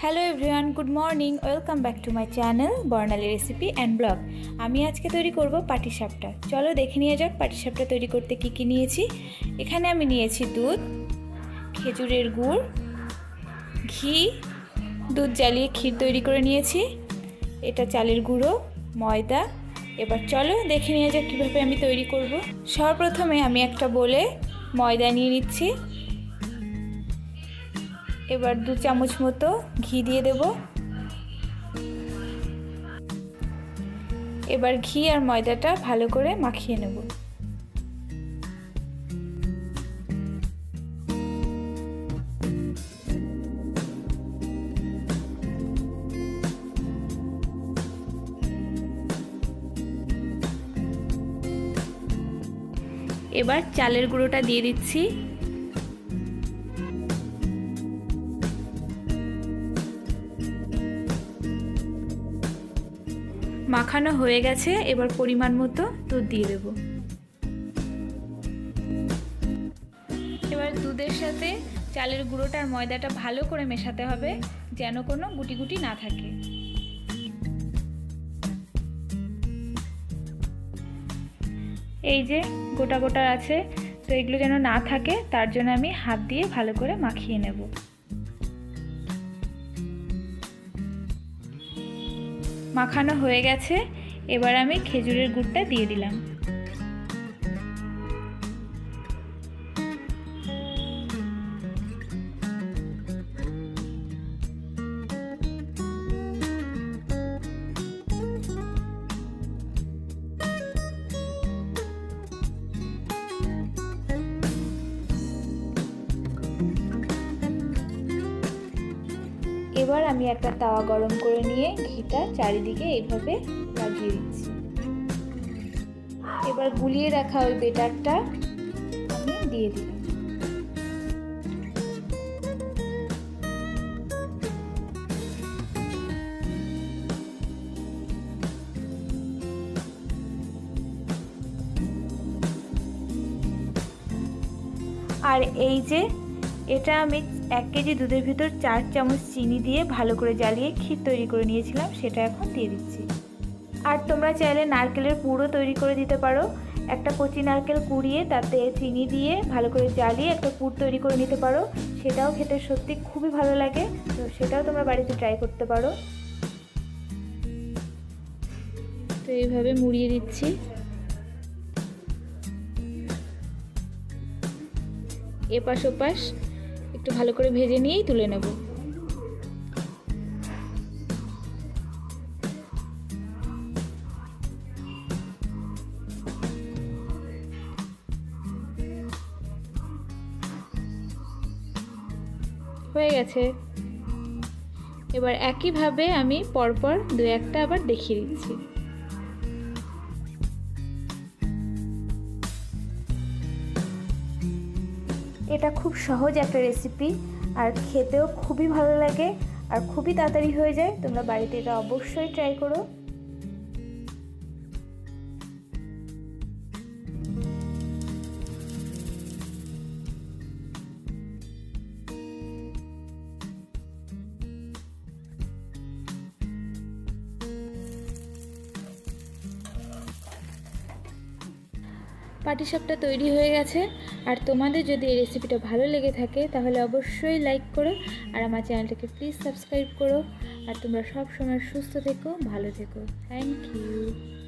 Hello everyone, good morning. Welcome back to my channel Barnali recipe and blog. আমি আজকে তৈরি করব পাটিসাপটা। চলো দেখে নিয়ে যাক পাটিসাপটা তৈরি করতে কি কি নিয়েছি। এখানে আমি নিয়েছি দুধ, খেজুরের গুড়, ঘি, দুধ জ্বালিয়ে ক্ষীর তৈরি করে নিয়েছি, এটা চালের গুঁড়ো, ময়দা। এবার চলো দেখে নিয়ে যাক কীভাবে আমি তৈরি করব। সর্বপ্রথমে আমি একটা বোলে ময়দা নিয়ে নিচ্ছি। এবার 2 চামচ মতো ঘি দিয়ে দেব। এবার ঘি আর ময়দাটা ভালো করে মাখিয়ে নেব। এবার চালের গুঁড়োটা দিয়ে দিচ্ছি। মাখানো হয়ে গেছে, এবার পরিমাণ মতো দুধ দিয়ে দেব। এবার দুধের সাথে চালের গুঁড়োটা আর ময়দাটা ভালো করে মেশাতে হবে, যেন কোনো গুটি গুটি না থাকে। এই যে গোটা গোটা আছে, তো এগুলো যেন না থাকে, তার জন্য আমি হাত দিয়ে ভালো করে মাখিয়ে নেব। মাখানো হয়ে গেছে, এবার আমি খেজুরের গুড়টা দিয়ে দিলাম। এবার আমি একটা তাওয়া গরম করে নিয়ে ঘিটা চারিদিকে এইভাবে লাগিয়ে দিচ্ছি। এবার গুলিয়ে রাখা ওই বেটারটা আমি দিয়ে দিলাম। আর এই যে এটা আমি 1 কেজি দুধের ভিতর 4 চামচ চিনি দিয়ে ভালো করে জ্বালিয়ে ক্ষীর তৈরি করে নিয়েছিলাম, সেটা এখন দিয়ে দিচ্ছি। আর তোমরা চাইলে নারকেলের পুরও তৈরি করে দিতে পারো। একটা কচি নারকেল কুড়িয়ে তাতে চিনি দিয়ে ভালো করে জ্বালিয়ে একটা পুর তৈরি করে নিতে পারো, সেটাও খেতে সত্যি খুবই ভালো লাগে। তো সেটাও তোমরা বাড়িতে ট্রাই করতে পারো। তো এইভাবে মুড়িয়ে দিচ্ছি। এপাশ ওপাশ একটু ভালো করে ভেজে নিয়েই তুলে নেব। হয়ে গেছে। এবার একইভাবে আমি পরপর 2-1টা আবার দেখিয়ে দিচ্ছি। এটা খুব সহজ একটা রেসিপি, আর খেতেও খুবই ভালো লাগে আর খুবই তাড়াতাড়ি হয়ে যায়। তোমরা বাড়িতে এটা অবশ্যই ট্রাই করো। পাটিসাপটা তৈরি হয়ে গেছে। আর তোমাদের যদি এই রেসিপিটা ভালো লেগে থাকে তাহলে অবশ্যই লাইক করো, আর আমার চ্যানেলটাকে প্লিজ সাবস্ক্রাইব করো। আর তোমরা সব সময় সুস্থ থেকো, ভালো থেকো। Thank you.